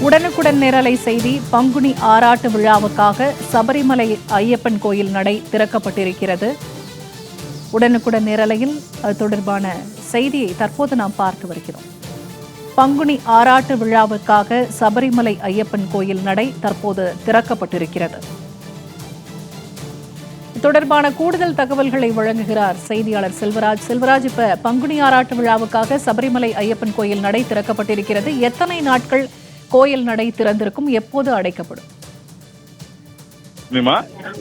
உடனுக்குடன் நேரலை செய்தி. பங்குனி ஆராட்டு விழாவுக்காக சபரிமலை ஐயப்பன் கோயில் நடை திறக்கப்பட்டிருக்கிறது. உடனுக்குடன் நேரலையில் அது தொடர்பான செய்தியை தற்போது நாம் பார்த்து வருகிறோம். பங்குனி ஆராட்டு விழாவுக்காக சபரிமலை ஐயப்பன் கோயில் நடை தற்போது திறக்கப்பட்டிருக்கிறது. தொடர்பான கூடுதல் தகவல்களை வழங்குகிறார் செய்தியாளர் செல்வராஜ். இப்ப பங்குனி ஆராட்டு விழாவுக்காக சபரிமலை ஐயப்பன் கோயில் நடை திறக்கப்பட்டிருக்கிறது. எத்தனை நாட்கள் கோயில் நடை திறந்திருக்கும்? எப்போது அடைக்கப்படும்?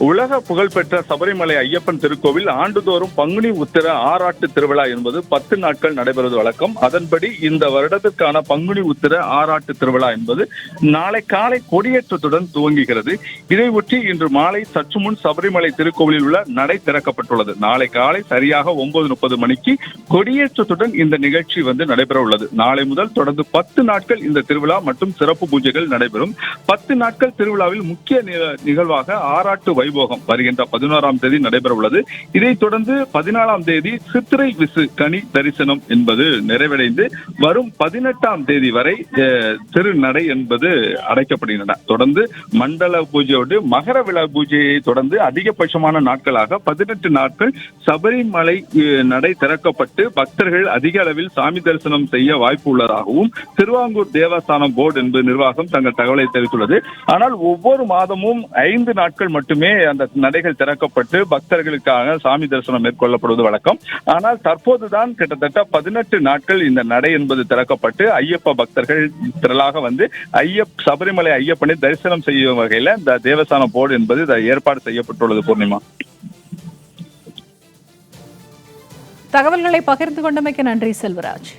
உலக புகழ்பெற்ற சபரிமலை ஐயப்பன் திருக்கோவில் ஆண்டுதோறும் பங்குனி உத்திர ஆராட்டு திருவிழா என்பது 10 நாட்கள் நடைபெறுவது வழக்கம். அதன்படி இந்த வருடத்திற்கான பங்குனி உத்திர ஆராட்டு திருவிழா என்பது நாளை காலை கொடியேற்றத்துடன் துவங்குகிறது. இதை ஒட்டி இன்று மாலை சற்று முன் சபரிமலை திருக்கோவிலில் உள்ள நடை திறக்கப்பட்டுள்ளது. நாளை காலை சரியாக 9:30 மணிக்கு கொடியேற்றத்துடன் இந்த நிகழ்ச்சி நடைபெற உள்ளது. நாளை முதல் தொடர்ந்து 10 நாட்கள் இந்த திருவிழா மற்றும் சிறப்பு பூஜைகள் நடைபெறும். 10 நாட்கள் திருவிழாவில் முக்கிய நிகழ்வாக ஆராட்டு வைபோகம் வருகின்ற 11ஆம் தேதி நடைபெற உள்ளது. இதைத் தொடர்ந்து 14ஆம் தேதி சித்திரை விசு கனி தரிசனம் என்பது நிறைவடைந்து வரும் 18ஆம் தேதி வரை திருநடை என்பது அடைக்கப்படுகின்றன. தொடர்ந்து மண்டல பூஜையோடு மகர விழா பூஜையை தொடர்ந்து அதிகபட்சமான நாட்களாக 18 நாட்கள் சபரிமலை நடை திறக்கப்பட்டு பக்தர்கள் அதிக அளவில் சாமி தரிசனம் செய்ய வாய்ப்பு உள்ளதாகவும் திருவாங்கூர் தேவஸ்தானம் போர்டு என்பது நிர்வாகம் தங்கள் தகவலை தெரிவித்துள்ளது. ஆனால் ஒவ்வொரு மாதமும் 5 நாட்கள் மட்டுமே அந்த நடைகள் திறக்கப்பட்டு பக்தர்களுக்காக சாமி தரிசனம் மேற்கொள்ளப்படுவது வழக்கம். ஆனால் தற்போதுதான் கிட்டத்தட்ட 18 நாட்கள் இந்த நடை என்பது திறக்கப்பட்டு ஐயப்ப பக்தர்கள் திரளாக சபரிமலை ஐயப்பனை தரிசனம் செய்யும் வகையில் இந்த தேவஸ்தான போர்டு என்பது ஏற்பாடு செய்யப்பட்டுள்ளது. பூர்ணிமா, தகவல்களை பகிர்ந்து கொண்டமைக்கு நன்றி செல்வராஜ்.